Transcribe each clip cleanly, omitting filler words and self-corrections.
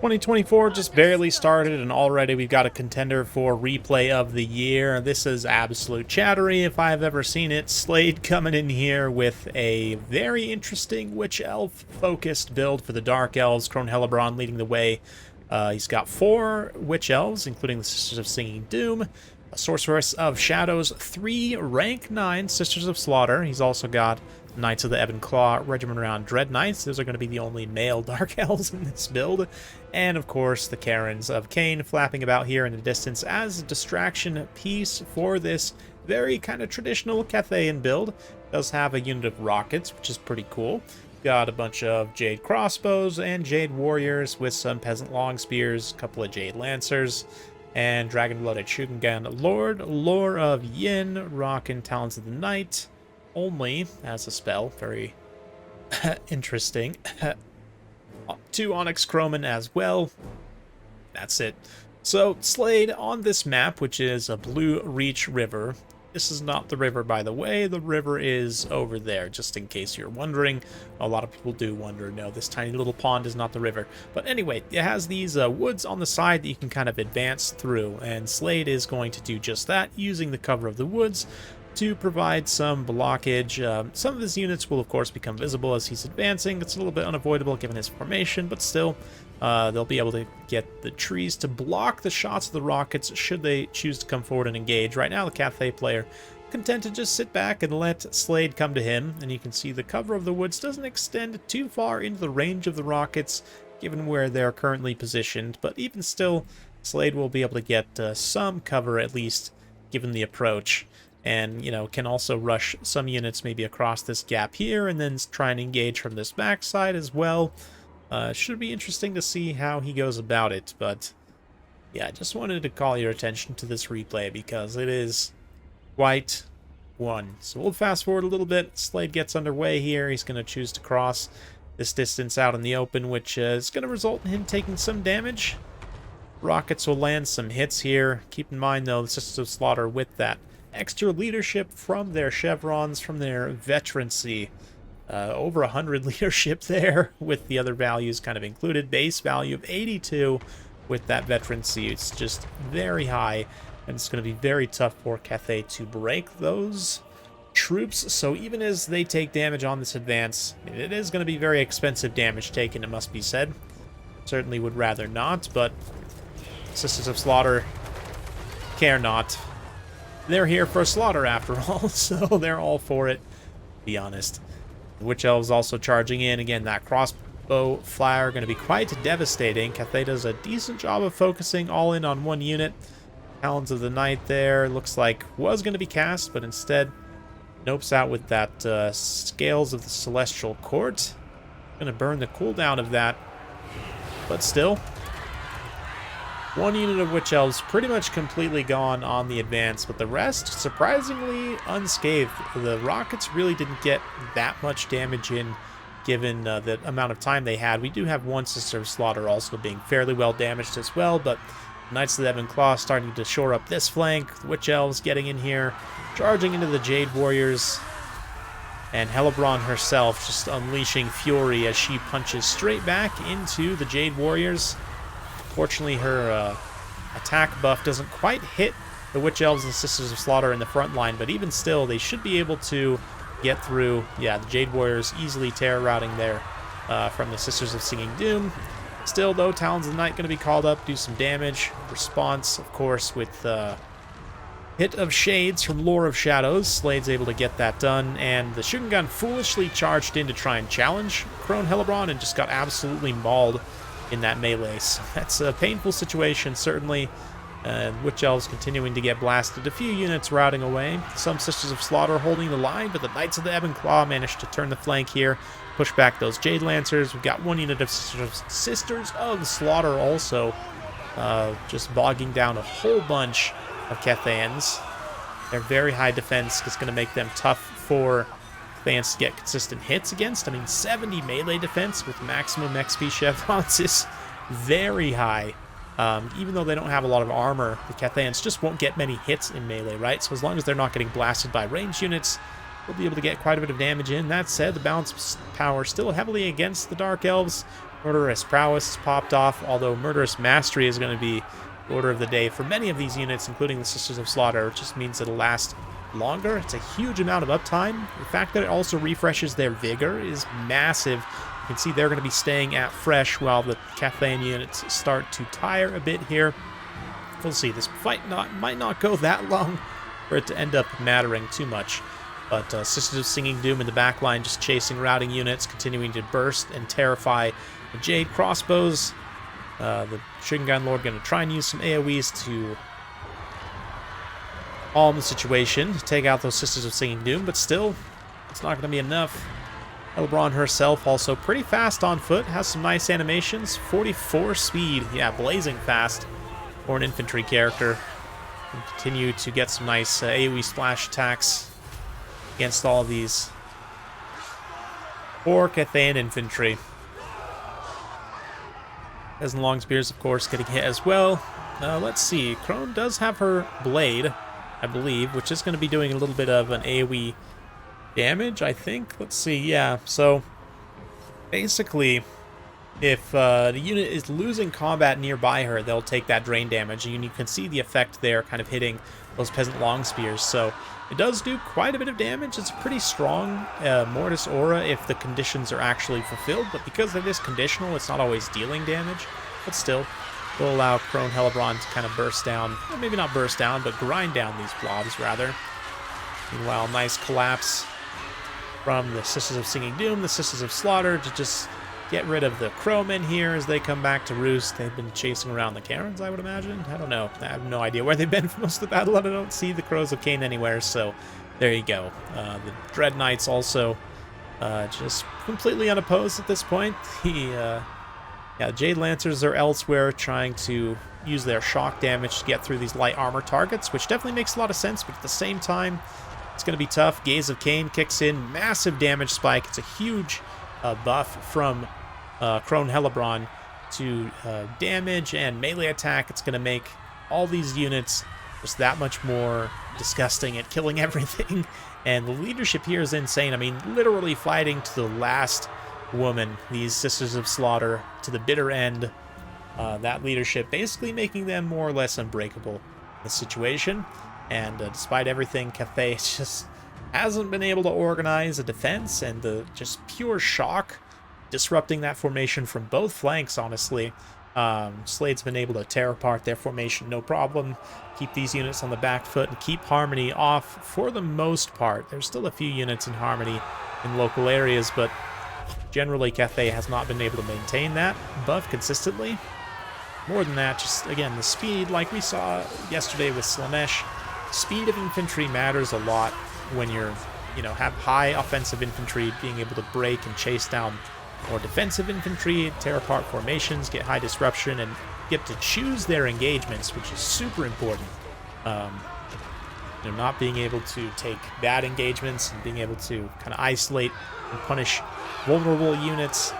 2024 just barely started, and already we've got a contender for replay of the year. This is absolute chattery if I've ever seen it. Slade coming in here with a very interesting Witch Elf focused build for the Dark Elves. Crone Hellebron leading the way. He's got 4 Witch Elves, including the Sisters of Singing Doom, a Sorceress of Shadows, 3 rank 9 Sisters of Slaughter. He's also got Knights of the Ebon Claw regiment around Dread Knights. Those are going to be the only male Dark Elves in this build. And of course, the Karens of Cain flapping about here in the distance as a distraction piece for this very kind of traditional Cathayan build. It does have a unit of rockets, which is pretty cool. Got a bunch of Jade crossbows and Jade warriors with some Peasant long spears, a couple of Jade lancers, and Dragon-blooded Shugengan Lord, Lore of Yin, rockin' Talons of the Night, only as a spell. Very interesting. 2 Onyx Chromen as well. That's it. So, Slade on this map, which is a Blue Reach River. This is not the river, by the way. The river is over there, just in case you're wondering. A lot of people do wonder. No, this tiny little pond is not the river. But anyway, it has these woods on the side that you can kind of advance through, and Slade is going to do just that, using the cover of the woods to provide some blockage. Some of his units will, of course, become visible as he's advancing. It's a little bit unavoidable given his formation, but still, they'll be able to get the trees to block the shots of the rockets should they choose to come forward and engage. Right now, the Cathay player content to just sit back and let Slade come to him, and you can see the cover of the woods doesn't extend too far into the range of the rockets, given where they're currently positioned, but even still, Slade will be able to get some cover, at least, given the approach. And, you know, can also rush some units maybe across this gap here and then try and engage from this backside as well. Should be interesting to see how he goes about it, but yeah, I just wanted to call your attention to this replay because it is quite one. So we'll fast forward a little bit. Slade gets underway here. He's going to choose to cross this distance out in the open, which is going to result in him taking some damage. Rockets will land some hits here. Keep in mind, though, the Sisters of Slaughter with that extra leadership from their chevrons, from their veterancy. Over 100 leadership there, with the other values kind of included. Base value of 82 with that veterancy. It's just very high, and it's going to be very tough for Cathay to break those troops. So even as they take damage on this advance, it is going to be very expensive damage taken, it must be said. Certainly would rather not, but Sisters of Slaughter care not. They're here for slaughter after all, so they're all for it, to be honest. The Witch Elves also charging in. Again, that crossbow fire going to be quite devastating. Cathay does a decent job of focusing all in on one unit. Talons of the Night there looks like was going to be cast, but instead nopes out with that Scales of the Celestial Court. Going to burn the cooldown of that, but still. One unit of Witch Elves pretty much completely gone on the advance, but the rest surprisingly unscathed. The rockets really didn't get that much damage in, given the amount of time they had. We do have one Sister of Slaughter also being fairly well damaged as well, but Knights of the Ebon Claw starting to shore up this flank. The Witch Elves getting in here, charging into the Jade Warriors, and Hellebron herself just unleashing fury as she punches straight back into the Jade Warriors. Fortunately, her attack buff doesn't quite hit the Witch Elves and Sisters of Slaughter in the front line, but even still, they should be able to get through. Yeah, the Jade Warriors easily terror routing there from the Sisters of Singing Doom. Still, though, Talons of the Night going to be called up, do some damage. Response, of course, with Hit of Shades from Lore of Shadows. Slade's able to get that done, and the Shugengan foolishly charged in to try and challenge Crone Hellebron and just got absolutely mauled in that melee. So that's a painful situation, certainly. Witch Elves continuing to get blasted. A few units routing away. Some Sisters of Slaughter holding the line, but the Knights of the Ebon Claw managed to turn the flank here, push back those Jade Lancers. We've got one unit of Sisters of Slaughter also just bogging down a whole bunch of Cathayans. Their very high defense is going to make them tough for Cathayans to get consistent hits against. I mean, 70 melee defense with maximum XP chevrons is very high. Even though they don't have a lot of armor, the Cathayans just won't get many hits in melee, right? So as long as they're not getting blasted by ranged units, they'll be able to get quite a bit of damage in. That said, the balance power still heavily against the Dark Elves. Murderous Prowess has popped off, although Murderous Mastery is going to be order of the day for many of these units, including the Sisters of Slaughter, which just means it'll last longer. It's a huge amount of uptime. The fact that it also refreshes their vigor is massive. You can see they're going to be staying at fresh while the Cathay units start to tire a bit here. We'll see. This fight might not go that long for it to end up mattering too much. But Sisters of Singing Doom in the back line just chasing routing units, continuing to burst and terrify the Jade crossbows. The Shingan Lord going to try and use some AoEs to calm the situation, take out those Sisters of Singing Doom, but still, it's not going to be enough. Elbron herself also pretty fast on foot, has some nice animations, 44 speed, yeah, blazing fast for an infantry character. And continue to get some nice AoE splash attacks against all of these poor Cathayan infantry. As in Long Spears, of course, getting hit as well. Let's see. Crone does have her blade, I believe, which is going to be doing a little bit of an AoE damage, I think. Let's see. Yeah, so basically, if the unit is losing combat nearby her, they'll take that drain damage, and you can see the effect there kind of hitting those Peasant Long Spears. So it does do quite a bit of damage. It's a pretty strong Mortis Aura if the conditions are actually fulfilled, but because it is conditional, it's not always dealing damage. But still, will allow Crone Hellebron to kind of burst down, well, maybe not burst down, but grind down these blobs, rather. Meanwhile, nice collapse from the Sisters of Singing Doom, the Sisters of Slaughter, to just get rid of the Crowmen here as they come back to roost. They've been chasing around the Karens, I would imagine. I don't know. I have no idea where they've been for most of the battle, and I don't see the Crows of Cain anywhere, so there you go. The Dread Knights also just completely unopposed at this point. The Jade Lancers are elsewhere trying to use their shock damage to get through these light armor targets, which definitely makes a lot of sense, but at the same time, it's going to be tough. Gaze of Cain kicks in, massive damage spike. It's a huge buff from Crone Hellebron to damage and melee attack. It's going to make all these units just that much more disgusting at killing everything. And the leadership here is insane. I mean, literally fighting to the last woman, these Sisters of Slaughter, to the bitter end. That leadership basically making them more or less unbreakable in this situation. And despite everything, Cathay just hasn't been able to organize a defense, and the just pure shock disrupting that formation from both flanks, honestly. Slade's been able to tear apart their formation no problem, keep these units on the back foot, and keep Harmony off for the most part. There's still a few units in Harmony in local areas, but generally Cathay has not been able to maintain that buff consistently. More than that, just again, the speed, like we saw yesterday with Slanesh, speed of infantry matters a lot when you're, have high offensive infantry, being able to break and chase down more defensive infantry, tear apart formations, get high disruption, and get to choose their engagements, which is super important. Not being able to take bad engagements and being able to kind of isolate and punish vulnerable units.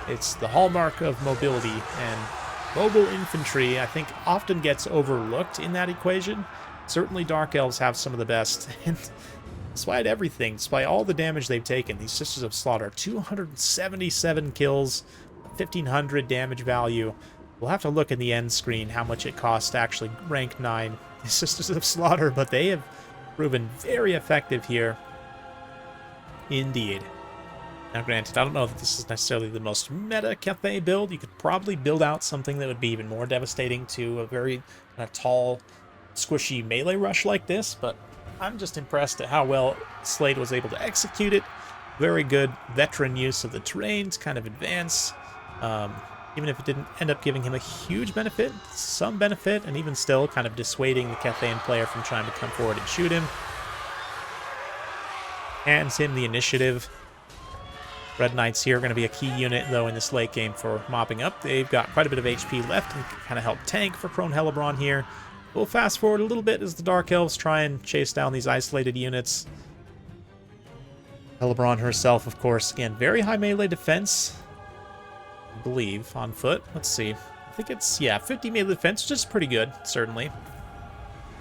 It's the hallmark of mobility, and mobile infantry, I think, often gets overlooked in that equation. Certainly Dark Elves have some of the best, and despite everything, despite all the damage they've taken, these Sisters of Slaughter, 277 kills, 1,500 damage value. We'll have to look in the end screen how much it costs to actually rank 9 Sisters of Slaughter, but they have proven very effective here. Indeed. Now granted, I don't know that this is necessarily the most meta Cathay build. You could probably build out something that would be even more devastating to a very tall, squishy melee rush like this, but I'm just impressed at how well Slade was able to execute it. Very good veteran use of the terrain to kind of advance. Even if it didn't end up giving him a huge benefit, some benefit, and even still kind of dissuading the Cathayan player from trying to come forward and shoot him. Hands him the initiative. Red Knights here are going to be a key unit, though, in this late game for mopping up. They've got quite a bit of HP left and can kind of help tank for Crone Hellebron here. We'll fast forward a little bit as the Dark Elves try and chase down these isolated units. Hellebron herself, of course, again, very high melee defense, I believe, on foot. Let's see. I think it's, 50 melee defense, which is pretty good, certainly.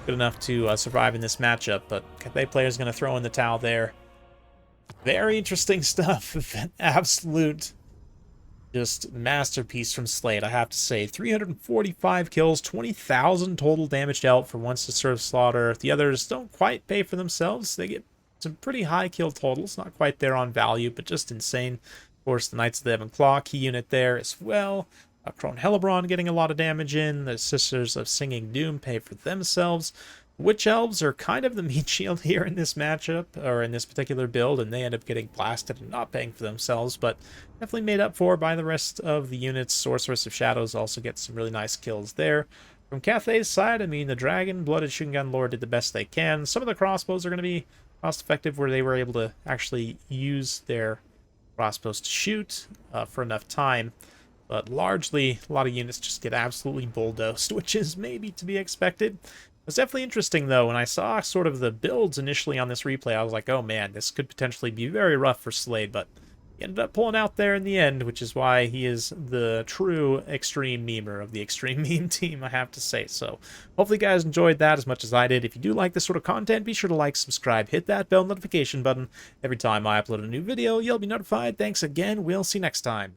Good enough to survive in this matchup, but Cathay player's going to throw in the towel there. Very interesting stuff. Absolute Just masterpiece from Slade, I have to say. 345 kills, 20,000 total damage dealt for once to serve slaughter. The others don't quite pay for themselves. They get some pretty high kill totals, not quite there on value, but just insane. Of course, the Knights of the Ebon Claw key unit there as well. Crone Hellebron getting a lot of damage in. The Sisters of Singing Doom pay for themselves. Witch Elves are kind of the meat shield here in this matchup, or in this particular build, and they end up getting blasted and not paying for themselves, but definitely made up for by the rest of the units. Sorceress of Shadows also gets some really nice kills there. From Cathay's side, I mean, the Dragon, Blooded Shingun Lord did the best they can. Some of the crossbows are going to be cost-effective where they were able to actually use their crossbows to shoot for enough time. But largely, a lot of units just get absolutely bulldozed, which is maybe to be expected. It was definitely interesting, though. When I saw sort of the builds initially on this replay, I was like, oh man, this could potentially be very rough for Slade, but he ended up pulling out there in the end, which is why he is the true extreme memer of the extreme meme team, I have to say. So hopefully you guys enjoyed that as much as I did. If you do like this sort of content, be sure to like, subscribe, hit that bell notification button. Every time I upload a new video, you'll be notified. Thanks again. We'll see you next time.